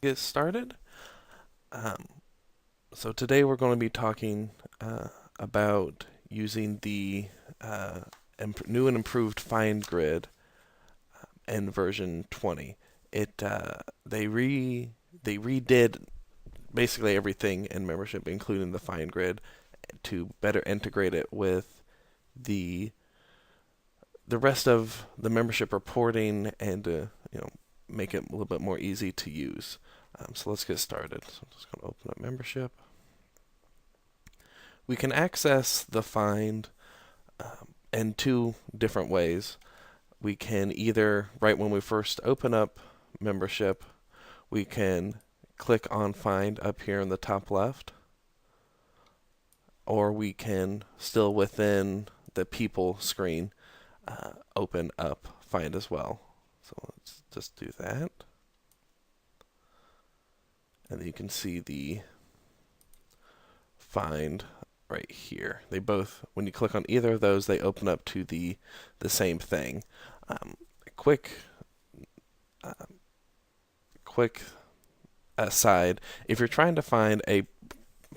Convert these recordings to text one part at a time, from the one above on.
get started. Um, so today we're going to be talking about using the new and improved Find Grid in version 20. It they redid basically everything in membership, including the Find Grid, to better integrate it with the the rest of the membership reporting and make it a little bit more easy to use. So let's get started. So I'm just going to open up membership. We can access the find in two different ways. We can either, right when we first open up membership, we can click on find up here in the top left, or we can, still within the people screen, open up find as well. So let's just do that. And then you can see the find right here. They both, when you click on either of those, they open up to the same thing. Quick aside, if you're trying to find a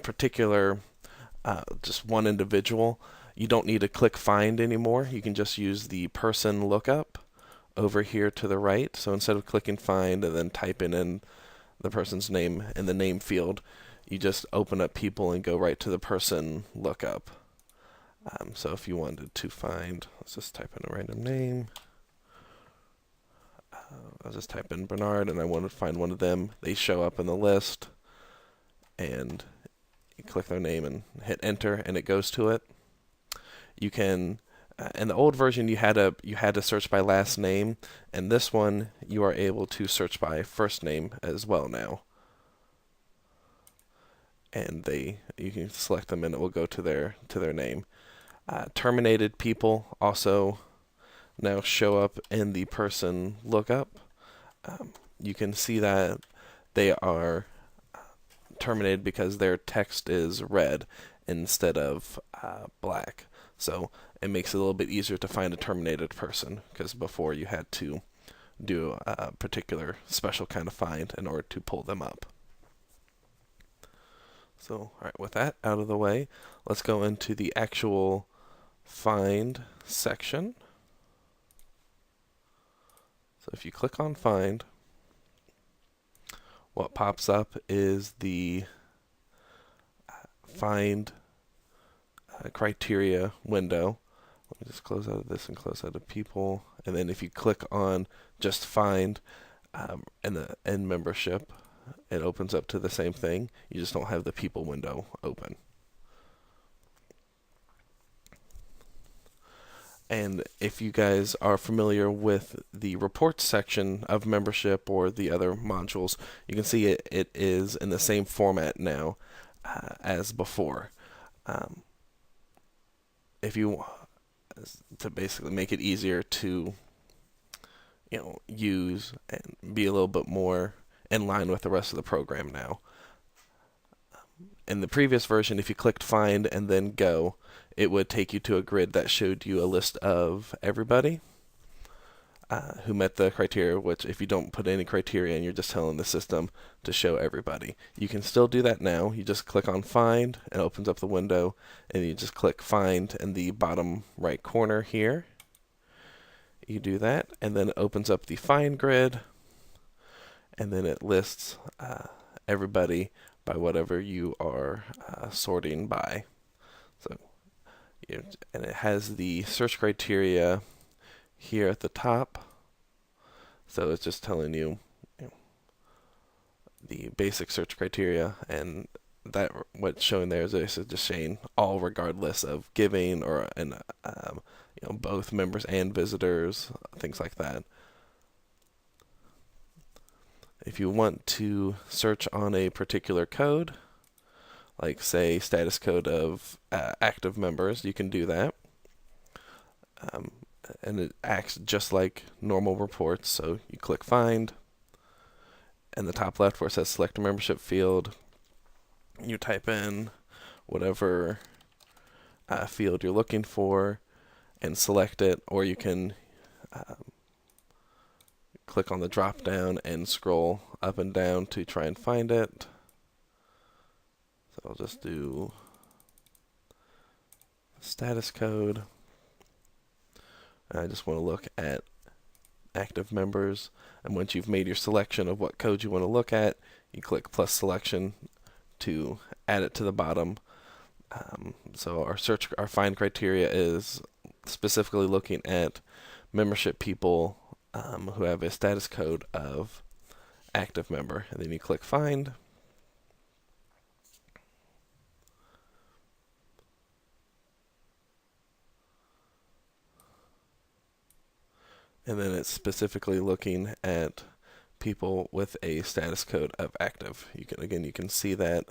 particular just one individual, you don't need to click find anymore. You can just use the person lookup over here to the right. So instead of clicking find and then typing in the person's name in the name field, you just open up people and go right to the person lookup. So if you wanted to find, let's just type in a random name. I'll just type in Bernard and I want to find one of them. They show up in the list, and you click their name and hit enter, and it goes to it. You can, in the old version, you had to search by last name, and this one you are able to search by first name as well now. And you can select them, and it will go to their name. Terminated people also now show up in the person lookup. You can see that they are terminated because their text is red instead of black. So it makes it a little bit easier to find a terminated person, because before you had to do a particular special kind of find in order to pull them up. So, all right, with that out of the way, let's go into the actual find section. So if you click on find, what pops up is the find criteria window. Let me just close out of this and close out of people. And then if you click on just find in membership, it opens up to the same thing. You just don't have the people window open. And if you guys are familiar with the reports section of membership or the other modules, you can see it is in the same format now as before. If you to basically make it easier to use and be a little bit more in line with the rest of the program now. In the previous version, if you clicked find and then go, it would take you to a grid that showed you a list of everybody who met the criteria, which if you don't put any criteria in, you're just telling the system to show everybody. You can still do that now. You just click on find, and it opens up the window, and you just click find in the bottom right corner here. You do that, and then it opens up the find grid, and then it lists everybody by whatever you are sorting by. So, and it has the search criteria here at the top. So it's just telling you, the basic search criteria, and that what's showing there is just saying all regardless of giving or both members and visitors, things like that. If you want to search on a particular code, like say status code of active members, you can do that. And it acts just like normal reports. So you click find, and the top left where it says select a membership field, you type in whatever field you're looking for and select it, or you can click on the drop down and scroll up and down to try and find it. So I'll just do status code. And I just want to look at active members. And once you've made your selection of what code you want to look at, you click plus selection to add it to the bottom. So our find criteria is specifically looking at membership people who have a status code of active member. And then you click find. And then it's specifically looking at people with a status code of active. You can see that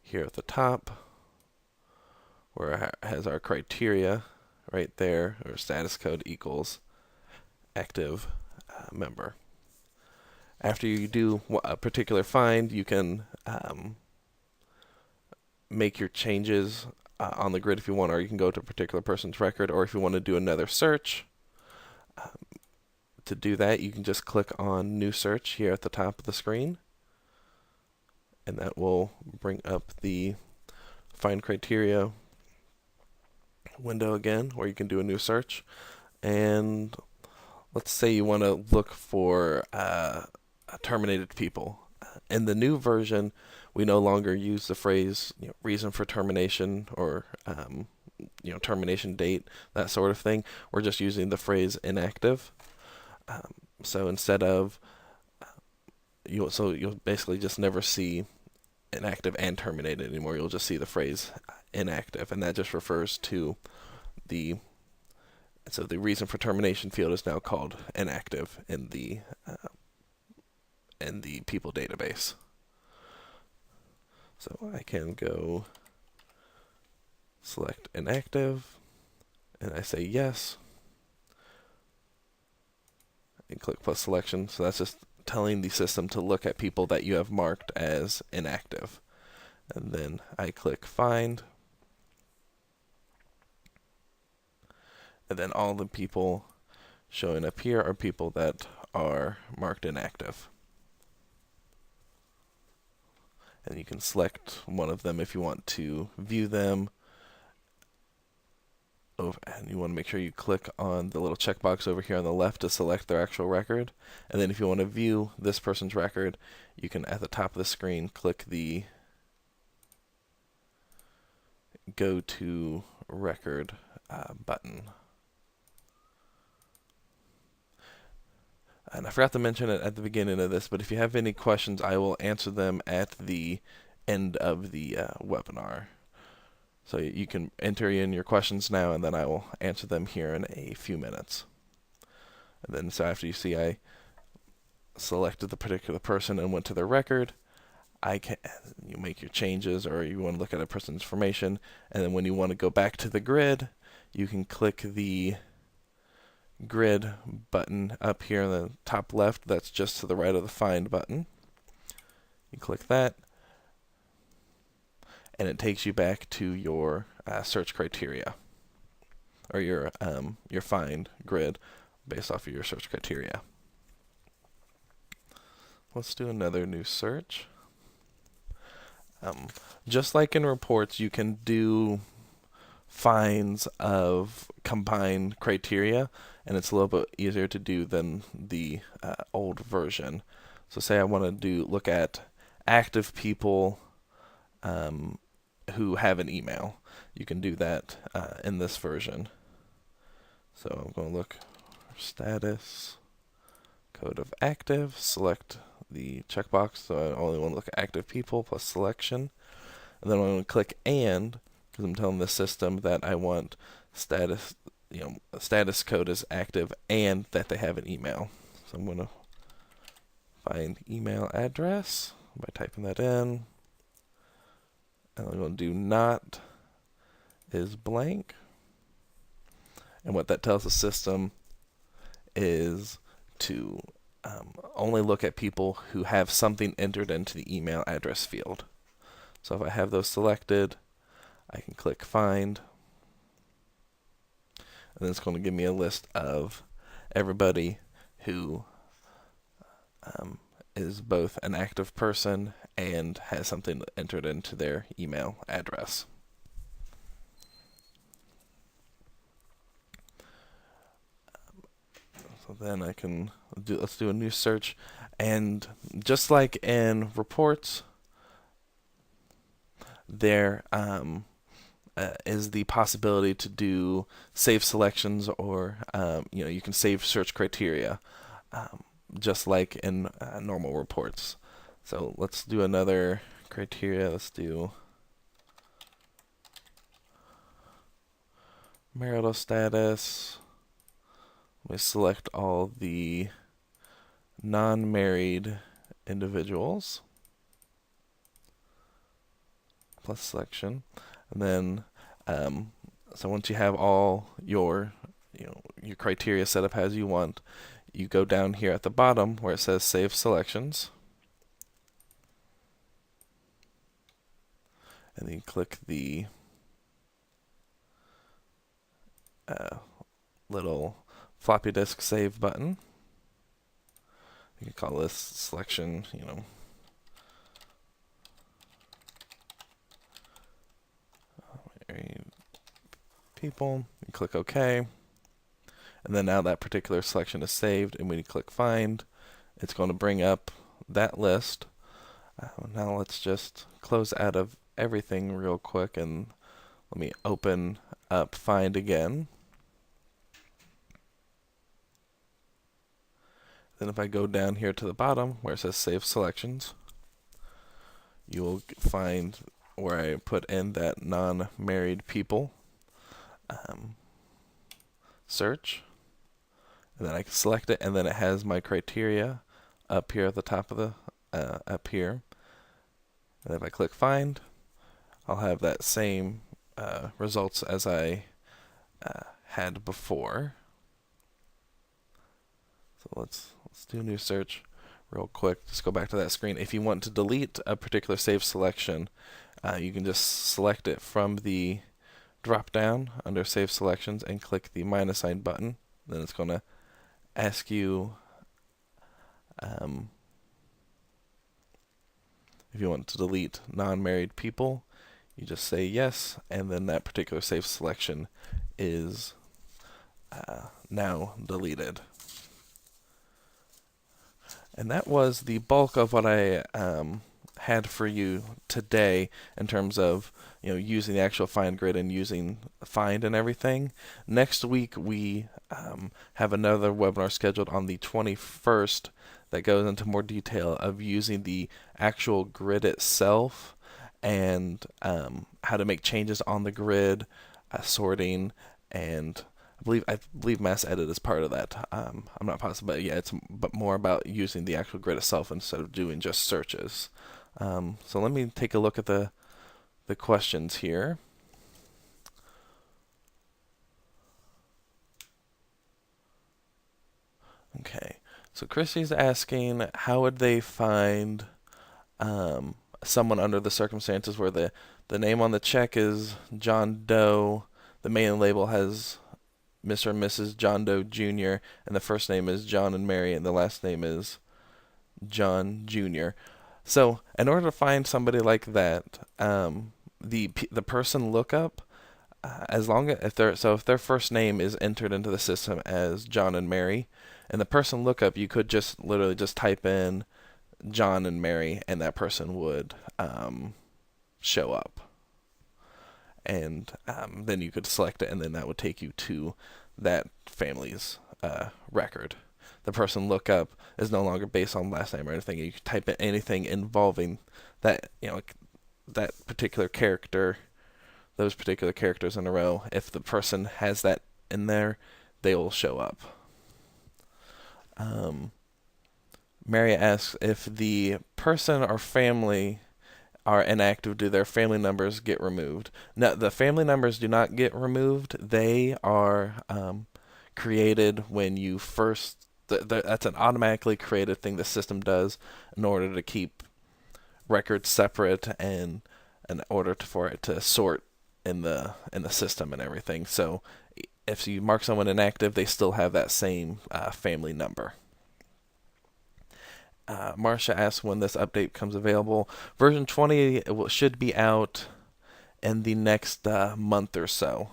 here at the top, where it has our criteria right there, or status code equals active member. After you do a particular find, you can make your changes on the grid if you want, or you can go to a particular person's record, or if you want to do another search. To do that, you can just click on New Search here at the top of the screen, and that will bring up the Find Criteria window again, where you can do a new search. And let's say you want to look for terminated people. In the new version, we no longer use the phrase reason for termination or termination date, that sort of thing. We're just using the phrase inactive. So instead of you'll basically just never see inactive and terminated anymore. You'll just see the phrase inactive, and that just refers to the reason for termination field is now called inactive in the people database. So I can go select inactive, and I say yes. And click plus selection. So that's just telling the system to look at people that you have marked as inactive. And then I click find. And then all the people showing up here are people that are marked inactive. And you can select one of them if you want to view them. And you want to make sure you click on the little checkbox over here on the left to select their actual record. And then if you want to view this person's record, you can, at the top of the screen, click the Go to Record button. And I forgot to mention it at the beginning of this, but if you have any questions, I will answer them at the end of the webinar. So you can enter in your questions now, and then I will answer them here in a few minutes. And then so after you see I selected the particular person and went to their record, you make your changes, or you want to look at a person's information, and then when you want to go back to the grid, you can click the grid button up here in the top left. That's just to the right of the find button. You click that, and it takes you back to your search criteria, or your find grid based off of your search criteria. Let's do another new search. Just like in reports, you can do finds of combined criteria, and it's a little bit easier to do than the old version. So say I want to look at active people who have an email. You can do that in this version. So I'm going to look for status, code of active, select the checkbox, so I only want to look at active people plus selection. And then I'm going to click and, because I'm telling the system that I want status code is active and that they have an email. So I'm going to find email address by typing that in. And I'm going to do not is blank. And what that tells the system is to only look at people who have something entered into the email address field. So if I have those selected, I can click find. And then it's going to give me a list of everybody who is both an active person and has something entered into their email address. So then let's do a new search. And just like in reports, there is the possibility to do save selections, or you can save search criteria, just like in normal reports. So let's do another criteria. Let's do marital status. We select all the non-married individuals plus selection, and then so once you have all your criteria set up as you want, you go down here at the bottom where it says Save Selections, and then you click the little floppy disk save button. You can call this selection, people. You click OK. And then now that particular selection is saved, and when you click Find, it's going to bring up that list. Now let's just close out of everything real quick, and let me open up Find again. Then if I go down here to the bottom where it says Save Selections, you will find where I put in that non-married people search. And then I can select it, and then it has my criteria up here at the top of the up here. And if I click Find, I'll have that same results as I had before. So let's do a new search real quick. Just go back to that screen. If you want to delete a particular save selection, you can just select it from the drop down under Save Selections and click the minus sign button. Then it's going to ask you if you want to delete non-married people. You just say yes, and then that particular save selection is now deleted. And that was the bulk of what I had for you today in terms of using the actual find grid and using find and everything. Next week we have another webinar scheduled on the 21st that goes into more detail of using the actual grid itself and how to make changes on the grid, sorting, and I believe mass edit is part of that. I'm not positive, but yeah, it's more about using the actual grid itself instead of doing just searches. So let me take a look at the questions here. Okay, so Chrissy's asking, how would they find someone under the circumstances where the name on the check is John Doe, the mailing label has Mr. and Mrs. John Doe Jr., and the first name is John and Mary, and the last name is John Jr. So in order to find somebody like that, the person lookup, as long as if their first name is entered into the system as John and Mary, and the person lookup, you could just literally just type in John and Mary, and that person would show up. And then you could select it, and then that would take you to that family's record. The person lookup is no longer based on last name or anything. You can type in anything involving that, that particular character, those particular characters in a row. If the person has that in there, they will show up. Mary asks, if the person or family are inactive, do their family numbers get removed? No, the family numbers do not get removed. They are created when you first. That's an automatically created thing the system does in order to keep records separate and in order for it to sort in the system and everything. So if you mark someone inactive, they still have that same family number. Marcia asks when this update becomes available. Version 20 should be out in the next month or so,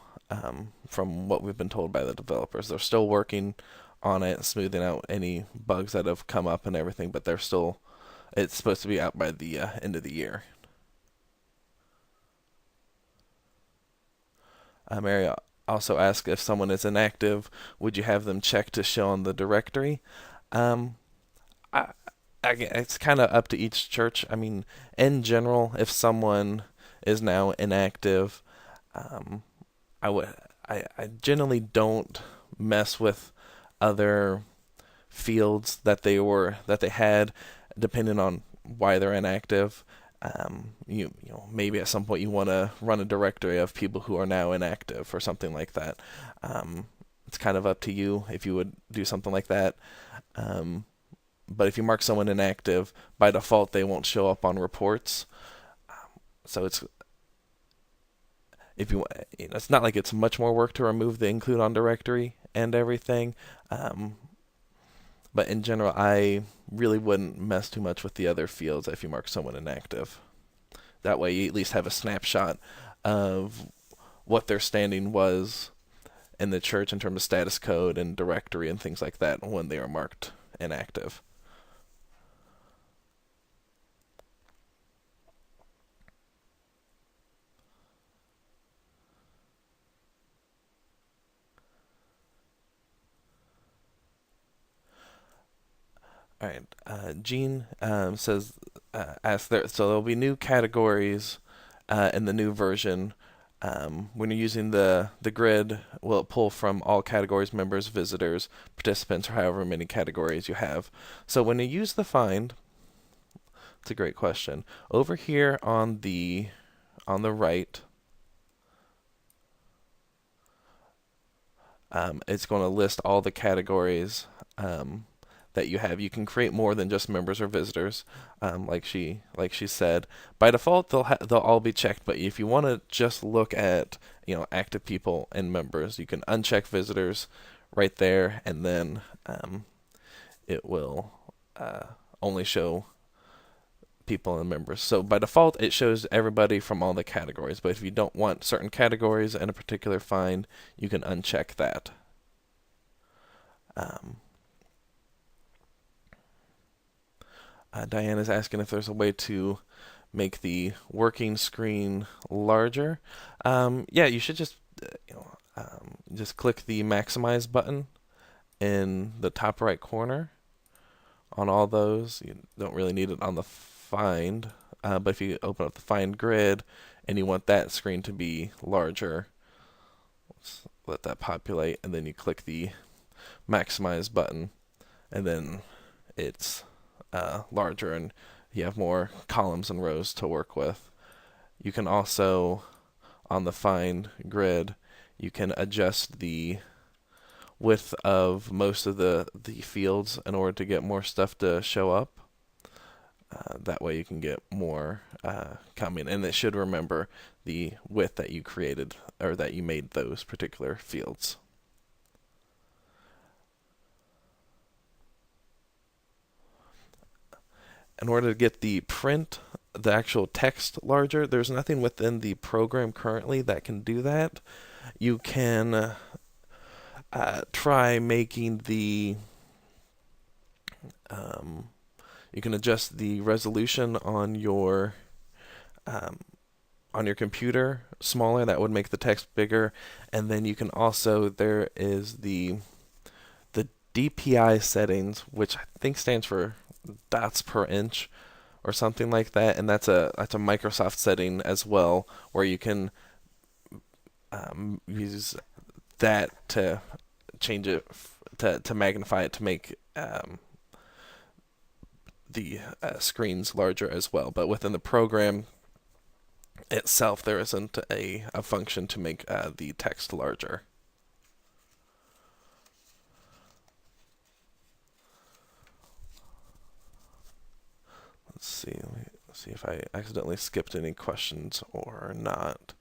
from what we've been told by the developers. They're still working on it, smoothing out any bugs that have come up and everything, but it's supposed to be out by the end of the year. Mary also asked if someone is inactive, would you have them check to show on the directory? Um, I, it's kind of up to each church. I mean, in general, if someone is now inactive, um, I would I generally don't mess with other fields that they had, depending on why they're inactive. Maybe at some point you want to run a directory of people who are now inactive or something like that. It's kind of up to you if you would do something like that. But if you mark someone inactive, by default they won't show up on reports. So it's not like it's much more work to remove the include on directory and everything. But in general, I really wouldn't mess too much with the other fields if you mark someone inactive. That way you at least have a snapshot of what their standing was in the church in terms of status code and directory and things like that when they are marked inactive. All right. Gene asks there. So there'll be new categories in the new version. When you're using the grid, will it pull from all categories, members, visitors, participants, or however many categories you have? So when you use the find, it's a great question. Over here on the right, it's going to list all the categories that you have. You can create more than just members or visitors, like she said. By default, they'll all be checked. But if you want to just look at active people and members, you can uncheck visitors right there, and then it will only show people and members. So by default, it shows everybody from all the categories. But if you don't want certain categories in a particular find, you can uncheck that. Diane is asking if there's a way to make the working screen larger. Yeah, you should just just click the maximize button in the top right corner on all those. You don't really need it on the find, but if you open up the find grid and you want that screen to be larger, let's let that populate, and then you click the maximize button, and then it's larger and you have more columns and rows to work with. You can also, on the find grid, you can adjust the width of most of the fields in order to get more stuff to show up. That way you can get more coming, and it should remember the width that you created or that you made those particular fields. In order to get the actual text larger, there's nothing within the program currently that can do that. You can try making you can adjust the resolution on your computer smaller. That would make the text bigger. And then you can also, there is the DPI settings, which I think stands for dots per inch or something like that, and that's a Microsoft setting as well, where you can use that to change it to magnify it to make the screens larger as well. But within the program itself, there isn't a function to make the text larger. Let's see if I accidentally skipped any questions or not.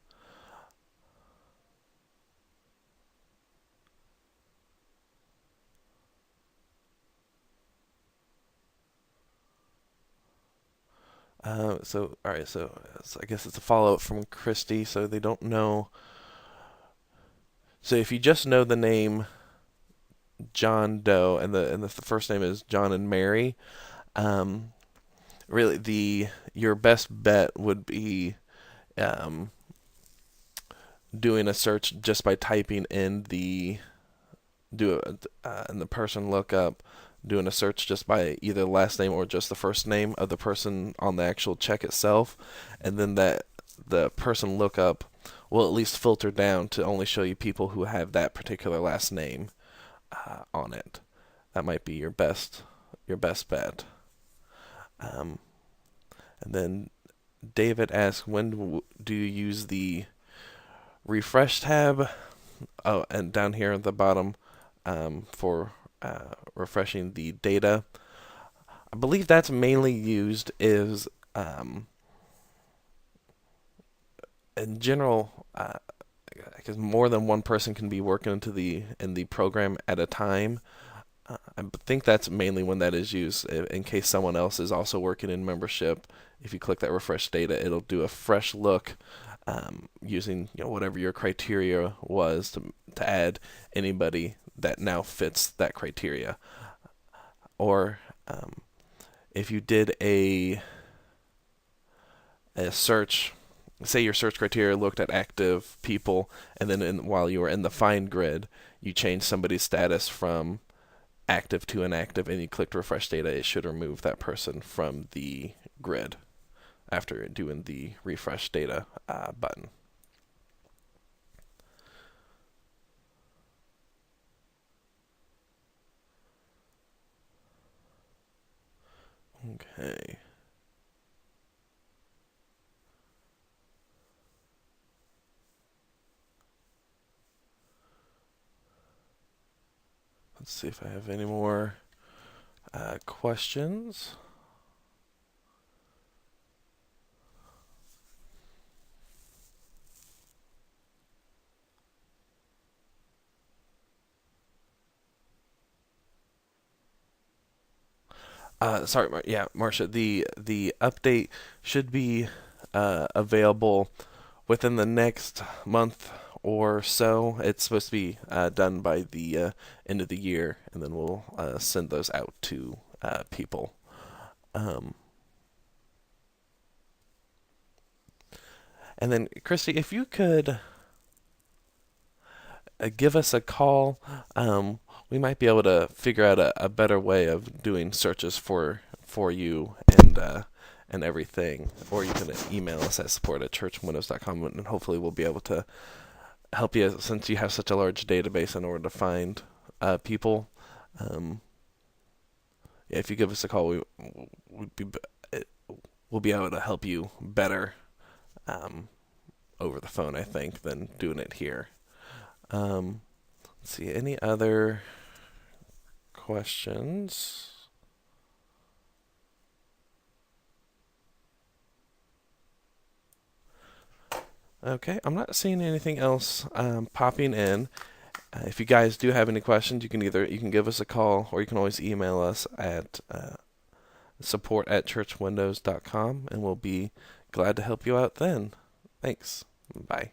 All right, so I guess it's a follow-up from Christy, so they don't know. So if you just know the name John Doe and the first name is John and Mary, um, really your best bet would be um, doing a search just by typing in in the person lookup, doing a search just by either the last name or just the first name of the person on the actual check itself, and then the person lookup will at least filter down to only show you people who have that particular last name on it. That might be your best bet. Um, and then David asks, when do you use the refresh tab? Oh, and down here at the bottom for refreshing the data. I believe that's mainly used is in general, because more than one person can be working in the program at a time. I think that's mainly when that is used. In case someone else is also working in membership, if you click that refresh data, it'll do a fresh look using whatever your criteria was to add anybody that now fits that criteria. Or if you did a search, say your search criteria looked at active people, and then while you were in the find grid, you changed somebody's status from active to inactive, and you clicked refresh data, it should remove that person from the grid after doing the refresh data button. Okay. Let's see if I have any more questions. Sorry, yeah, Marcia. The update should be available within the next month or so. It's supposed to be done by the end of the year, and then we'll send those out to people. Um, and then, Christy, if you could give us a call, we might be able to figure out a better way of doing searches for you and everything. Or you can email us at support@churchwindows.com, and hopefully we'll be able to help you since you have such a large database in order to find people. Um, yeah, if you give us a call, we'd be we'll be able to help you better um, over the phone, I think, than doing it here. Let's see, any other questions? Okay, I'm not seeing anything else popping in. If you guys do have any questions, you can give us a call, or you can always email us at support@churchwindows.com, and we'll be glad to help you out then. Thanks. Bye.